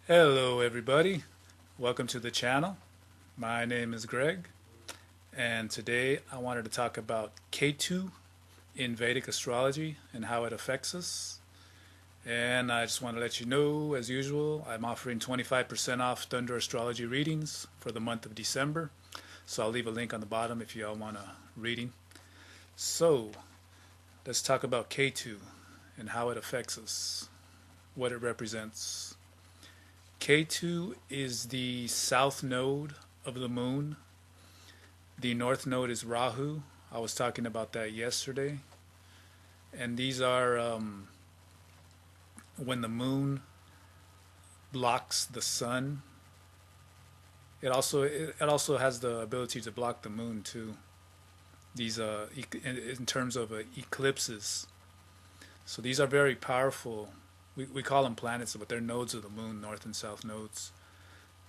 Hello everybody, welcome to the channel. My name is Greg, and today I wanted to talk about Ketu in Vedic astrology and how it affects us. And I just want to let you know, as usual, I'm offering 25% off Thunder Astrology readings for the month of December. So I'll leave a link on the bottom if y'all want a reading. So let's talk about Ketu and how it affects us, what it represents. Ketu is the south node of the moon. The north node is Rahu. I was talking about that yesterday. And these are when the moon blocks the sun. It also has the ability to block the moon too. These in terms of eclipses. So these are very powerful. We call them planets, but they're nodes of the moon, north and south nodes.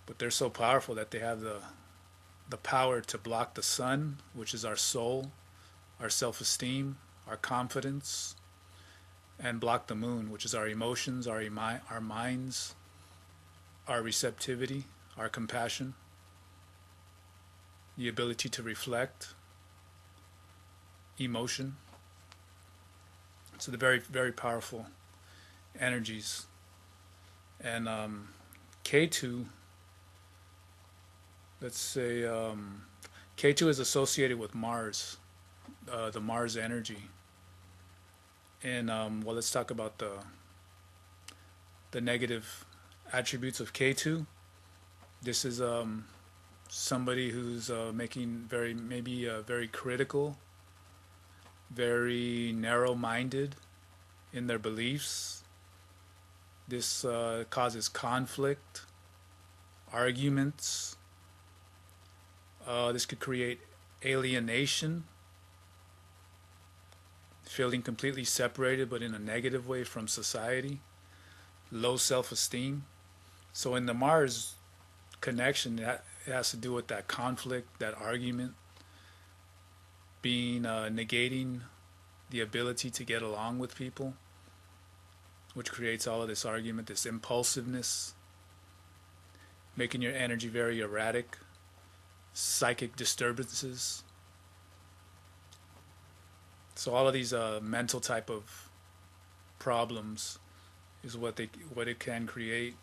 But they're so powerful that they have the power to block the sun, which is our soul, our self-esteem, our confidence, and block the moon, which is our emotions, our minds, our receptivity, our compassion, the ability to reflect, emotion. So they're very, very powerful energies. And Ketu, let's say Ketu is associated with Mars, the Mars energy. And well, let's talk about the negative attributes of Ketu. This is somebody who's making very critical, very narrow-minded in their beliefs. This causes conflict, arguments. This could create alienation, feeling completely separated but in a negative way from society, low self-esteem. So in the Mars connection, it has to do with that conflict, that argument, being negating the ability to get along with people, which creates all of this argument, this impulsiveness, making your energy very erratic, psychic disturbances. So all of these mental type of problems is what it can create.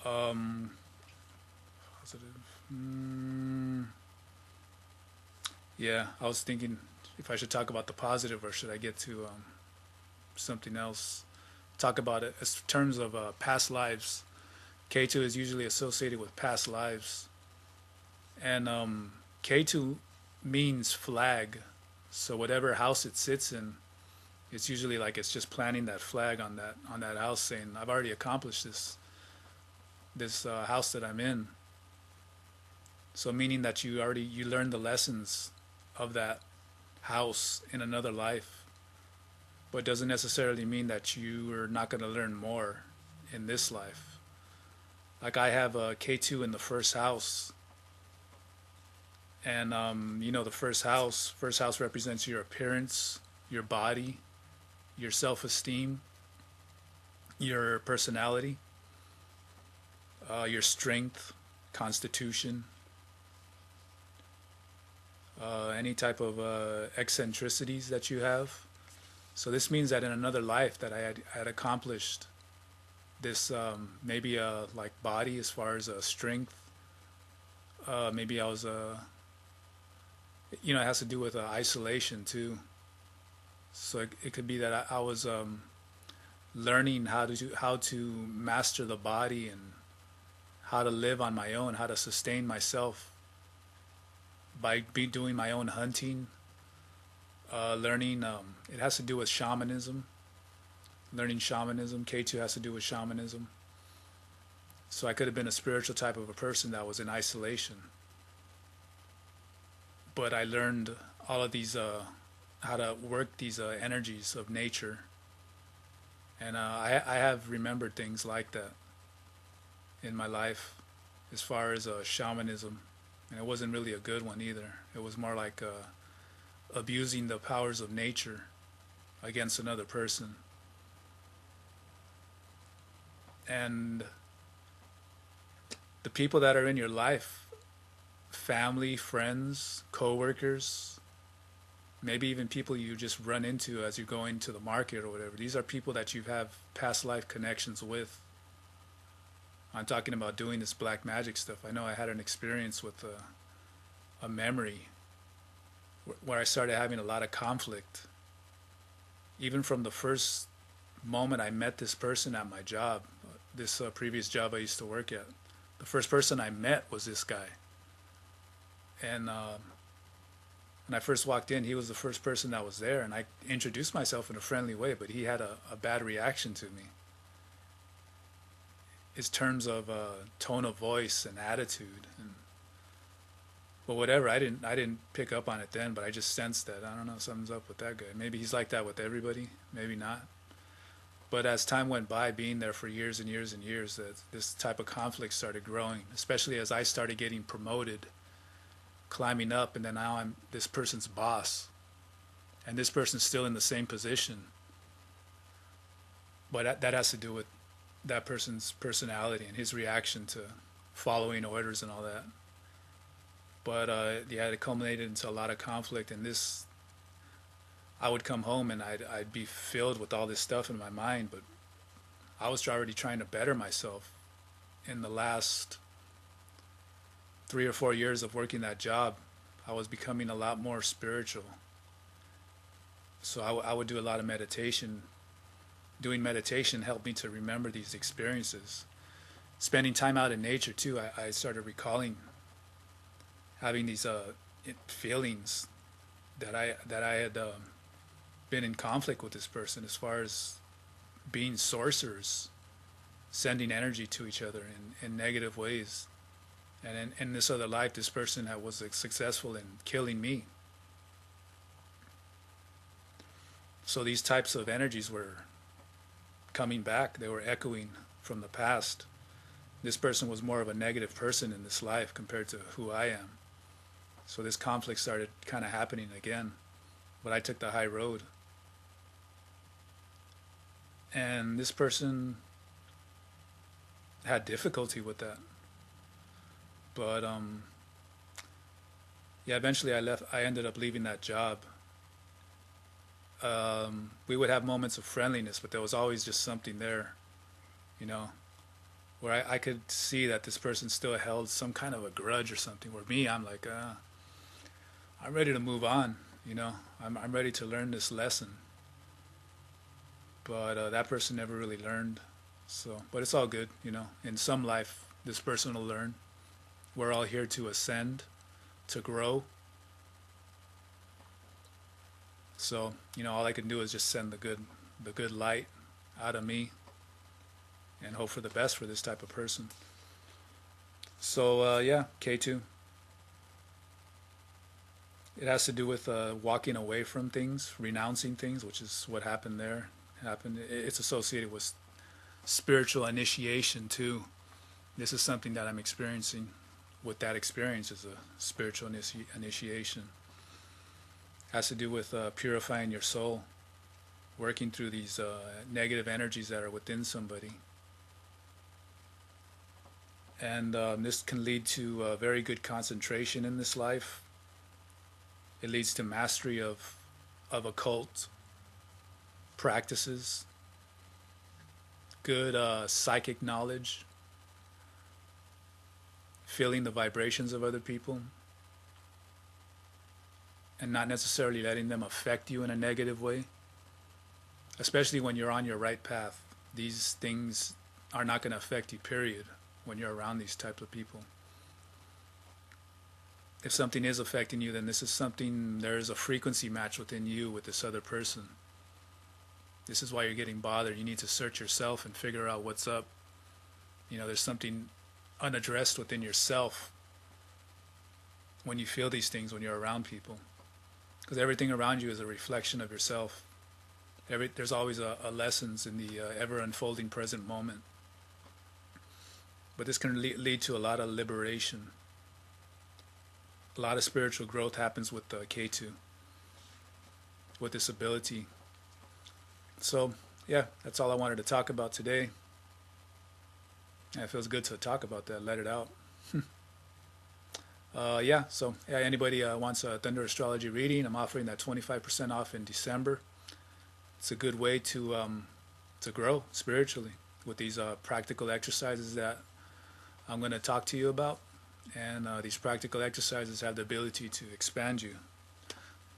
Positive. Yeah, I was thinking if I should talk about the positive or should I get to something else. Talk about it as terms of past lives. Ketu is usually associated with past lives, and Ketu means flag. So whatever house it sits in, it's usually like it's just planting that flag on that house, saying I've already accomplished this house that I'm in. So meaning that you learned the lessons of that house in another life, but it doesn't necessarily mean that you are not going to learn more in this life. Like I have a K2 in the first house, and the first house represents your appearance, your body, your self-esteem, your personality, your strength, constitution, any type of eccentricities that you have. So this means that in another life that I had accomplished this maybe like body as far as strength. Maybe I was it has to do with isolation too. So it could be that I was learning how to master the body and how to live on my own, how to sustain myself by doing my own hunting, learning. It has to do with shamanism. Learning shamanism. K2 has to do with shamanism. So I could have been a spiritual type of a person that was in isolation. But I learned all of these, how to work these energies of nature. And I have remembered things like that in my life as far as shamanism. And it wasn't really a good one either. It was more like abusing the powers of nature against another person. And the people that are in your life, family, friends, coworkers, maybe even people you just run into as you're going to the market or whatever, these are people that you have past life connections with. I'm talking about doing this black magic stuff. I know I had an experience with a memory where I started having a lot of conflict. Even from the first moment I met this person at my job, this previous job I used to work at, the first person I met was this guy. And when I first walked in, he was the first person that was there, and I introduced myself in a friendly way, but he had a bad reaction to me. His terms of tone of voice and attitude, but whatever, I didn't pick up on it then, but I just sensed that, I don't know, something's up with that guy. Maybe he's like that with everybody, maybe not. But as time went by, being there for years and years and years, this type of conflict started growing, especially as I started getting promoted, climbing up, and then now I'm this person's boss, and this person's still in the same position. But that has to do with that person's personality and his reaction to following orders and all that. But yeah, it culminated into a lot of conflict, and this, I would come home and I'd be filled with all this stuff in my mind, but I was already trying to better myself. In the last 3 or 4 years of working that job, I was becoming a lot more spiritual. So I would do a lot of meditation. Doing meditation helped me to remember these experiences. Spending time out in nature too, I started recalling having these feelings that I had been in conflict with this person, as far as being sorcerers, sending energy to each other in negative ways. And in this other life, this person was successful in killing me. So these types of energies were coming back. They were echoing from the past. This person was more of a negative person in this life compared to who I am. So this conflict started kind of happening again, but I took the high road. And this person had difficulty with that. But yeah, eventually I ended up leaving that job. We would have moments of friendliness, but there was always just something there, you know, where I could see that this person still held some kind of a grudge or something. Where me, I'm like, I'm ready to move on, you know. I'm ready to learn this lesson. But that person never really learned. So, but it's all good, you know. In some life, this person will learn. We're all here to ascend, to grow. So, you know, all I can do is just send the good light out of me, and hope for the best for this type of person. So yeah, Ketu. It has to do with walking away from things, renouncing things, which is what happened there. It's associated with spiritual initiation too. This is something that I'm experiencing. With that experience is a spiritual initiation. Has to do with purifying your soul, working through these negative energies that are within somebody. And this can lead to very good concentration in this life. It leads to mastery of occult practices, good psychic knowledge, feeling the vibrations of other people, and not necessarily letting them affect you in a negative way, especially when you're on your right path. These things are not going to affect you, period, when you're around these types of people. If something is affecting you, then this is something, there's a frequency match within you with this other person. This is why you're getting bothered. You need to search yourself and figure out what's up. You know, there's something unaddressed within yourself when you feel these things when you're around people. Because everything around you is a reflection of yourself. There's always a lessons in the ever-unfolding present moment. But this can lead to a lot of liberation. A lot of spiritual growth happens with Ketu, with this ability. So, yeah, that's all I wanted to talk about today. Yeah, it feels good to talk about that, let it out. So yeah, anybody wants a Thunder Astrology reading, I'm offering that 25% off in December. It's a good way to grow spiritually with these practical exercises that I'm going to talk to you about. And these practical exercises have the ability to expand you,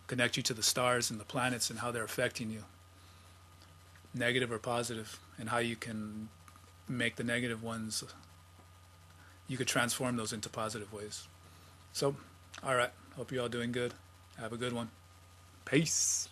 connect you to the stars and the planets and how they're affecting you, negative or positive, and how you can make the negative ones, you could transform those into positive ways. So, all right. Hope you're all doing good. Have a good one. Peace.